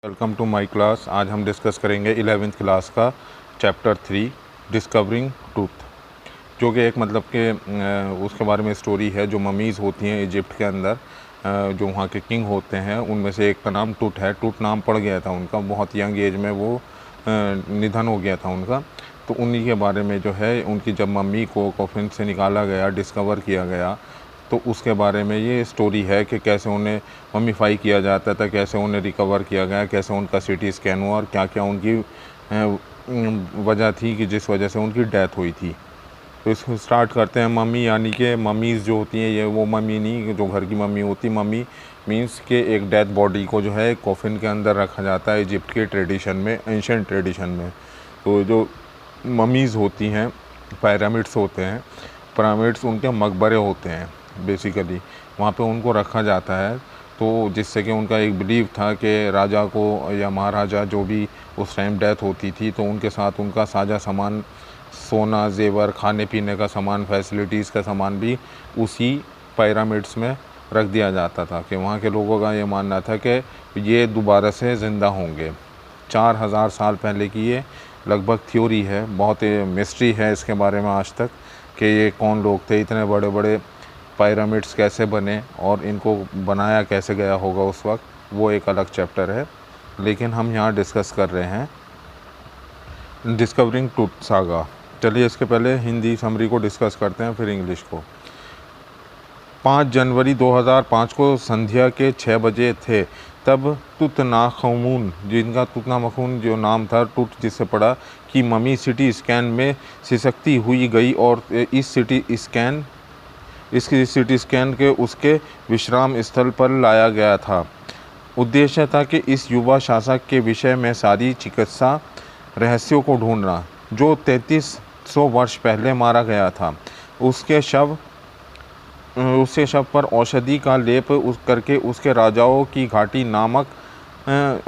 Welcome to my class. आज हम discuss करेंगे 11वीं क्लास का चैप्टर 3 डिस्कवरिंग ट्रूथ, जो कि एक मतलब के उसके बारे में स्टोरी है। जो ममीज़ होती हैं इजिप्ट के अंदर, जो वहाँ के किंग होते हैं, उनमें से एक का नाम टूट है। टूट नाम पड़ गया था उनका, बहुत यंग एज में वो निधन हो गया था उनका। तो उन्हीं के बारे में जो है, उनकी जब मम्मी को कॉफिन से निकाला गया, डिस्कवर किया गया, तो उसके बारे में ये स्टोरी है कि कैसे उन्हें मम्मीफाई किया जाता था, कैसे उन्हें रिकवर किया गया, कैसे उनका सीटी स्कैन हुआ और क्या क्या उनकी वजह थी कि जिस वजह से उनकी डेथ हुई थी। तो इसको स्टार्ट करते हैं। मम्मी यानी कि मम्मीज़ जो होती हैं, ये वो मम्मी नहीं जो घर की मम्मी होती। मम्मी मीन्स के एक डेथ बॉडी को जो है कॉफिन के अंदर रखा जाता है इजिप्ट के ट्रेडिशन में, एंशिएंट ट्रेडिशन में। तो जो मम्मीज़ होती हैं, पिरामिड्स होते हैं, पिरामिड्स उनके मकबरे होते हैं बेसिकली, वहाँ पे उनको रखा जाता है। तो जिससे कि उनका एक बिलीव था कि राजा को या महाराजा जो भी उस टाइम डेथ होती थी, तो उनके साथ उनका साझा सामान, सोना, जेवर, खाने पीने का सामान, फैसिलिटीज़ का सामान भी उसी पिरामिड्स में रख दिया जाता था। कि वहाँ के लोगों का ये मानना था कि ये दोबारा से ज़िंदा होंगे। 4000 साल पहले की ये लगभग थ्योरी है। बहुत मिस्ट्री है इसके बारे में आज तक कि ये कौन लोग थे, इतने बड़े बड़े पिरामिड्स कैसे बने और इनको बनाया कैसे गया होगा उस वक्त, वो एक अलग चैप्टर है। लेकिन हम यहाँ डिस्कस कर रहे हैं डिस्कवरिंग ट्रूथ सागा। चलिए इसके पहले हिंदी समरी को डिस्कस करते हैं, फिर इंग्लिश को। 5 जनवरी 2005 को संध्या के 6 बजे थे तब तुतनाखमून, जिनका तुतनाखमून जो नाम था, टूट जिससे पड़ा, कि मम्मी सिटी स्कैन में सिसकती हुई गई और इस सिटी स्कैन के उसके विश्राम स्थल पर लाया गया था। उद्देश्य था कि इस युवा शासक के विषय में सारी चिकित्सा रहस्यों को ढूंढना, जो 3300 वर्ष पहले मारा गया था। उसके शव पर औषधि का लेप करके उसके राजाओं की घाटी नामक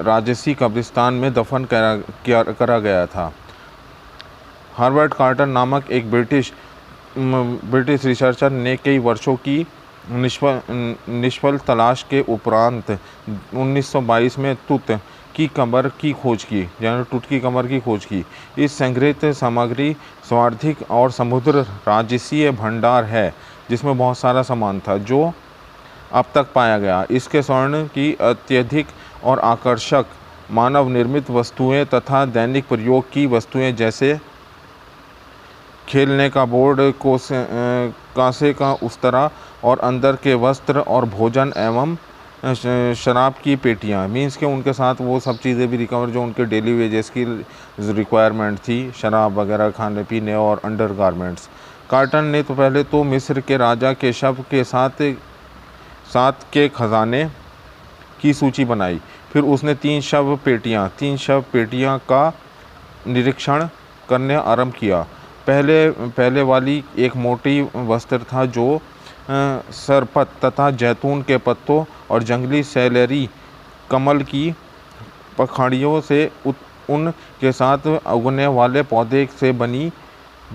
राजसी कब्रिस्तान में दफन करा गया था। हार्वर्ड कार्टर नामक एक ब्रिटिश रिसर्चर ने कई वर्षों की निष्फल तलाश के उपरांत 1922 में टूट की कमर की खोज की। इस संग्रहित सामग्री स्वार्थिक और समुद्र राजसीय भंडार है, जिसमें बहुत सारा सामान था जो अब तक पाया गया। इसके स्वर्ण की अत्यधिक और आकर्षक मानव निर्मित वस्तुएं तथा दैनिक प्रयोग की वस्तुएं, जैसे खेलने का बोर्ड, कांसे का उस्तरा और अंदर के वस्त्र और भोजन एवं शराब की पेटियां, मीन्स के उनके साथ वो सब चीज़ें भी रिकवर जो उनके डेली वेजेस की रिक्वायरमेंट थी, शराब वगैरह, खाने पीने और अंडर गारमेंट्स। कार्टर ने तो पहले तो मिस्र के राजा के शव के साथ के खजाने की सूची बनाई। फिर उसने 3 शव पेटियां का निरीक्षण करने आरंभ किया। पहले वाली एक मोटी वस्त्र था जो सरपत तथा जैतून के पत्तों और जंगली सैलरी कमल की पखाड़ियों से उन के साथ उगने वाले पौधे से बनी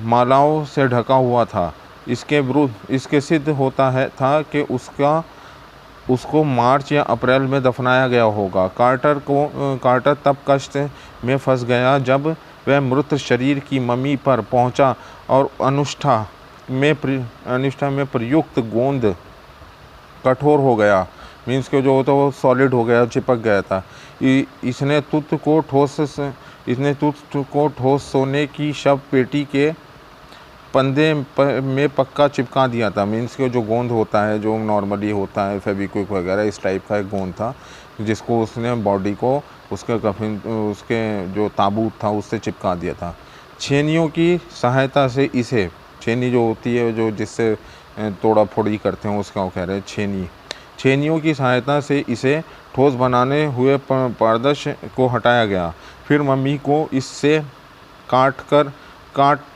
मालाओं से ढका हुआ था। इसके सिद्ध होता था कि उसको मार्च या अप्रैल में दफनाया गया होगा। कार्टर तब कष्ट में फंस गया जब वह मृत शरीर की मम्मी पर पहुंचा और अनुष्ठा में प्रयुक्त गोंद कठोर हो गया, मीन्स के जो होता वो सॉलिड हो गया, चिपक गया था। इसने तुत को ठोस सोने की शव पेटी के पंदे में पक्का चिपका दिया था। मीन्स के जो गोंद होता है, जो नॉर्मली होता है फेविक्विक वगैरह, इस टाइप का एक गोंद था, जिसको उसने बॉडी को उसके जो ताबूत था उससे चिपका दिया था। छेनियों की सहायता से इसे, छेनी जो होती है जो जिससे तोड़ा फोड़ी करते हैं उसका वो कह रहे हैं छेनियों की सहायता से इसे ठोस बनाने हुए पारदर्श को हटाया गया। फिर मम्मी को इससे काट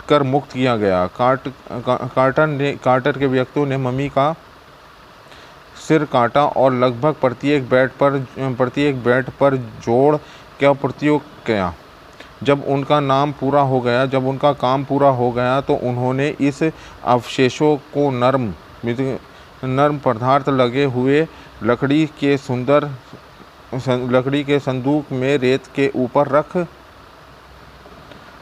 कर मुक्त किया गया। कार्टर के व्यक्तियों ने मम्मी का सिर काटा और लगभग प्रत्येक बेड पर जोड़ का प्रयोग किया। जब उनका काम पूरा हो गया तो उन्होंने इस अवशेषों को नर्म पदार्थ लगे हुए लकड़ी के सुंदर लकड़ी के संदूक में रेत के ऊपर रख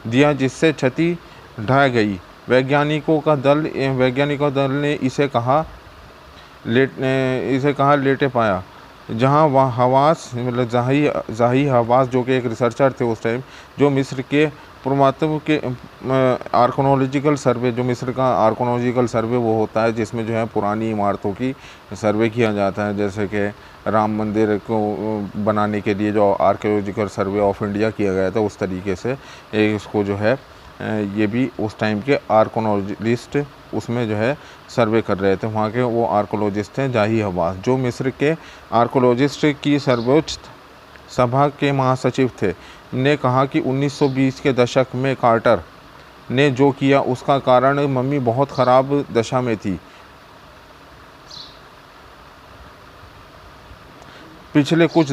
दिया, जिससे छती ढह गई। वैज्ञानिकों का दल ने इसे कहा लेटे पाया। जहां वह हवास मतलब जाही हवास जो कि एक रिसर्चर थे उस टाइम, जो मिस्र के पुरातत्व के आर्कोनोलॉजिकल सर्वे, जो मिस्र का आर्कोनोलॉजिकल सर्वे वो होता है जिसमें जो है पुरानी इमारतों की सर्वे किया जाता है, जैसे कि राम मंदिर को बनाने के लिए जो आर्कोलॉजिकल सर्वे ऑफ इंडिया किया गया था, उस तरीके से इसको जो है ये भी उस टाइम के आर्कोनोलॉजिस्ट उसमें जो है सर्वे कर रहे थे। वहाँ के वो आर्कोलॉजिस्ट थे जाही हवास, जो मिस्र के आर्कोलॉजिस्ट की सर्वोच्च सभा के महासचिव थे, ने कहा कि 1920 के दशक में कार्टर ने जो किया उसका कारण मम्मी बहुत ख़राब दशा में थी। पिछले कुछ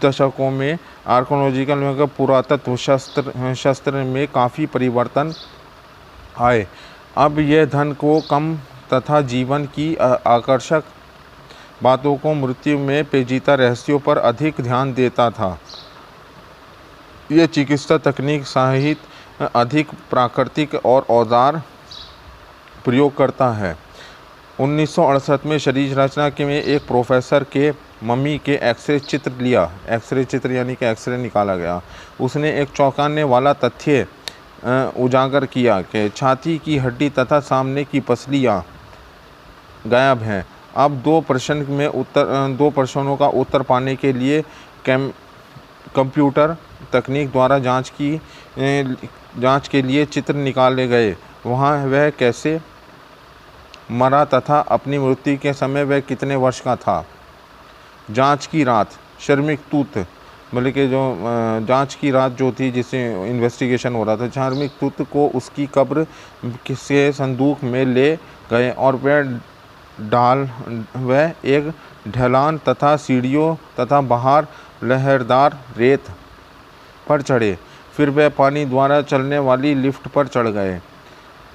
दशकों में आर्कोलॉजिकल में पुरातत्व शास्त्र में काफ़ी परिवर्तन आए। अब यह धन को कम तथा जीवन की आकर्षक बातों को मृत्यु में पेचीदा रहस्यों पर अधिक ध्यान देता था। यह चिकित्सा तकनीक सहित अधिक प्राकृतिक और औजार प्रयोग करता है। 1968 में शरीर रचना के में एक प्रोफेसर के मम्मी के एक्सरे चित्र लिया। एक्सरे चित्र यानी कि एक्सरे निकाला गया। उसने एक चौंकाने वाला तथ्य उजागर किया कि छाती की हड्डी तथा सामने की पसलियाँ गायब हैं। अब दो प्रश्नों का उत्तर पाने के लिए कंप्यूटर तकनीक द्वारा जांच के लिए चित्र निकाले गए। वहाँ वह कैसे मरा तथा अपनी मृत्यु के समय वह कितने वर्ष का था। जांच की रात शर्मिक तूत मतलब कि जो जांच की रात जो थी जिसे इन्वेस्टिगेशन हो रहा था, शर्मिक तूत को उसकी कब्र से संदूक में ले गए और वह एक ढलान तथा सीढ़ियों तथा बाहर लहरदार रेत पर चढ़े। फिर वह पानी द्वारा चलने वाली लिफ्ट पर चढ़ गए।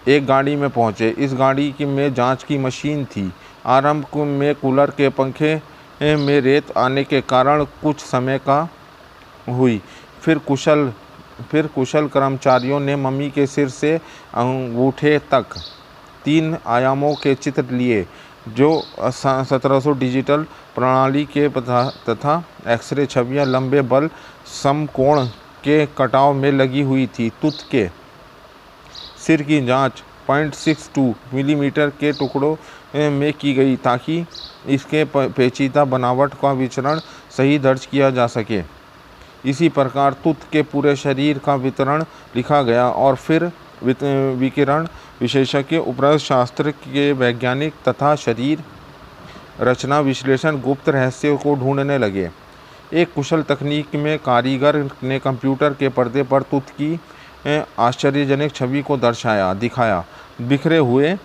एक गाड़ी में पहुंचे। इस गाड़ी में जांच की मशीन थी। आरंभ में कूलर के पंखे में रेत आने के कारण कुछ समय का हुई। फिर कुशल कर्मचारियों ने मम्मी के सिर से अंगूठे तक 3 आयामों के चित्र लिए, जो 1700 डिजिटल प्रणाली के तथा एक्सरे छवियां लंबे बल समकोण के कटाव में लगी हुई थी। तुत के सिर की जांच 0.62 मिलीमीटर के टुकड़ों में की गई ताकि इसके पेचीदा बनावट का विचरण सही दर्ज किया जा सके। इसी प्रकार तुत के पूरे शरीर का वितरण लिखा गया और फिर विकिरण विशेषज्ञ उपरोक्त शास्त्र के वैज्ञानिक तथा शरीर रचना विश्लेषण गुप्त रहस्यों को ढूंढने लगे। एक कुशल तकनीक में कारीगर ने कंप्यूटर के पर्दे पर तुत की आश्चर्यजनक छवि को दिखाया। बिखरे हुए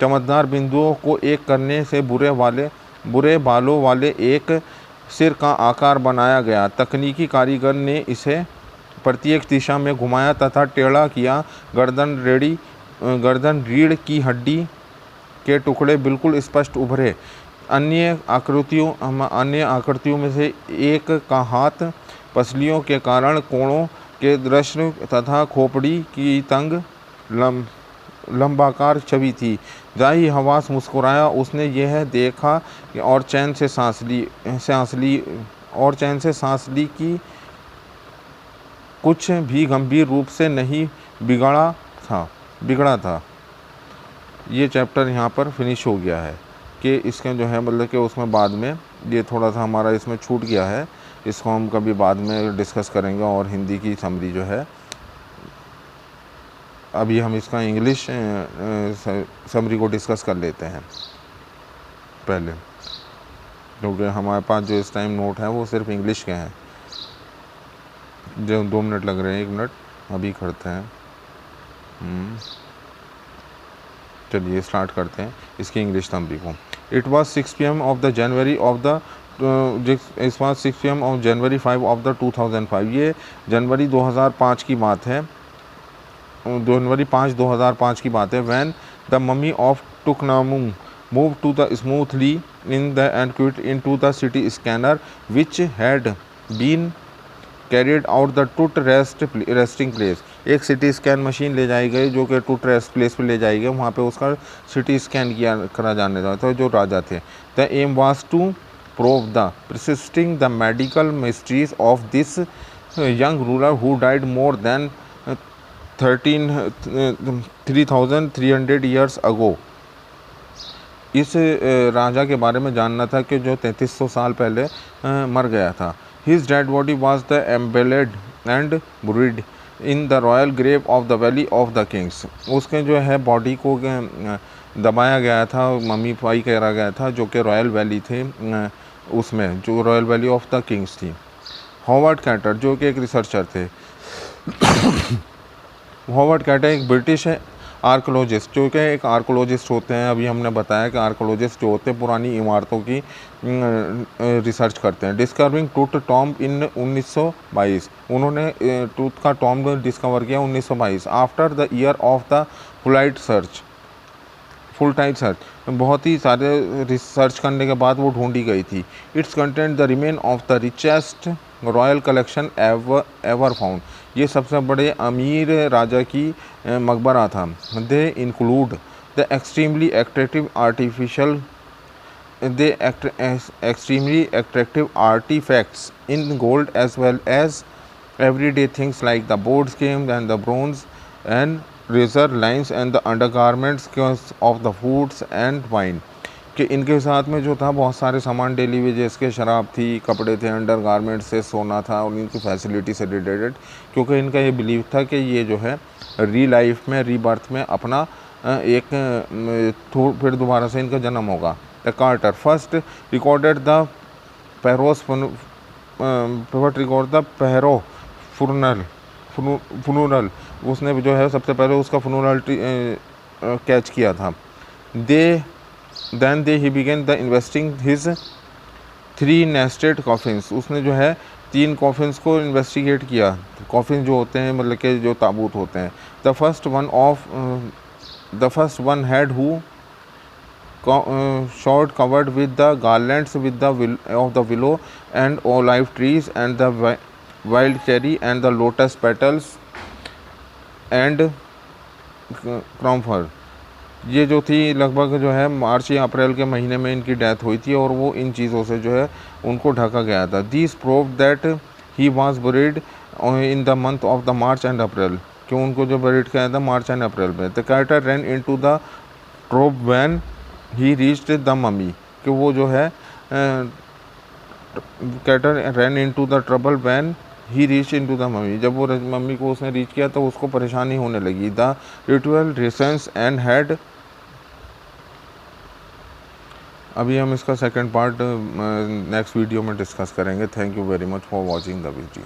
चमकदार बिंदुओं को एक करने से बुरे बालों वाले एक सिर का आकार बनाया गया। तकनीकी कारीगर ने इसे प्रत्येक दिशा में घुमाया तथा टेढ़ा किया। गर्दन रीढ़ की हड्डी के टुकड़े बिल्कुल स्पष्ट उभरे। अन्य आकृतियों में से एक का हाथ पसलियों के कारण कोणों के दृश्य तथा खोपड़ी की तंग लंबाकार छवि थी। जाही हवास मुस्कुराया। उसने यह देखा और चैन से सांस ली कि कुछ भी गंभीर रूप से नहीं बिगड़ा था। ये चैप्टर यहाँ पर फिनिश हो गया है कि इसके जो है मतलब कि उसमें बाद में ये थोड़ा सा हमारा इसमें छूट गया है। इसको हम कभी बाद में डिस्कस करेंगे। और हिंदी की समरी जो है अभी हम इसका इंग्लिश समरी को डिस्कस कर लेते हैं पहले, क्योंकि हमारे पास जो इस टाइम नोट है वो सिर्फ इंग्लिश के हैं। जो 2 मिनट लग रहे हैं, 1 मिनट अभी करते हैं। चलिए स्टार्ट करते हैं इसकी इंग्लिश समरी को। It was 6 PM of the January of the 6 PM of January 5 of the 2005। ये जनवरी 2005 की बात है। जनवरी 5, 2005 की बात है। When the mummy of Tutankhamun moved to the smoothly in the and quit into the city scanner which had been carried out the टूट resting place. एक CT scan machine ले जाई गई जो कि टूट रेस्ट प्लेस पे ले जाई गई, वहाँ पे उसका सिटी स्कैन किया करा जाने था। तो जो राजा थे, the aim was to prove the persisting the medical mysteries of this young ruler who died more than 3,300 years ago. इस राजा के बारे में जानना था कि जो 3300 साल पहले मर गया था। His dead body was the embalmed and buried in the royal grave of the Valley of the Kings। उसके जो है बॉडी को दबाया गया था, मम्मीफाई करा गया था, जो कि रॉयल वैली थे, उसमें जो royal valley of the Kings थी। हॉवर्ड कैटर जो कि एक रिसर्चर थे। हॉवर्ड कैटर एक ब्रिटिश आर्कोलॉजिस्ट, जो कि एक आर्कोलॉजिस्ट होते हैं। अभी हमने बताया कि आर्कोलॉजिस्ट जो होते हैं पुरानी इमारतों की रिसर्च करते हैं। डिस्कवरिंग टूथ टॉम्ब इन 1922, उन्होंने टूथ का टॉम्ब डिस्कवर किया 1922। After the year of the full tight search, बहुत ही सारे रिसर्च करने के बाद वो ढूंढी गई थी। It's content the remain of the richest royal collection ever found, ये सबसे बड़े अमीर राजा की मकबरा था। They include the extremely attractive artifacts in gold as well as everyday things like the board games and the bronze and razor lines and the undergarments of the foods and wine। कि इनके साथ में जो था बहुत सारे सामान daily wages के, शराब थी, कपड़े थे, अंडर गारमेंट्स से, सोना था और इनकी फैसिलिटी से रिलेटेड, क्योंकि इनका ये बिलीव था कि ये जो है लाइफ में रीबर्थ में अपना एक फिर दोबारा से इनका जन्म होगा। The Carter first recorded the pharaoh funeral, उसने जो है सबसे पहले उसका फुनरल कैच किया था। Then he began the investing his 3 nested coffins, उसने जो है 3 कॉफिन्स को इन्वेस्टिगेट किया। कॉफिन जो होते हैं मतलब के जो ताबूत होते हैं। The first one had who short covered with the garlands with the of the willow and olive trees and the wild cherry and the lotus petals and camphor। ये जो थी लगभग जो है मार्च या अप्रैल के महीने में इनकी डेथ हुई थी और वो इन चीज़ों से जो है उनको ढका गया था। This prove that he was buried in the month of the March and अप्रैल, क्यों उनको जो बरीड किया था मार्च एंड अप्रैल में। The Carter ran into the trouble when he reached the mummy, कि वो जो है Carter ran into the trouble when he reach into the mummy, जब वो मम्मी को उसने रीच किया तो उसको परेशानी होने लगी। द रिचुअल रिसेंस एंड हैड, अभी हम इसका सेकंड पार्ट नेक्स्ट वीडियो में डिस्कस करेंगे। Thank you very much for watching the video.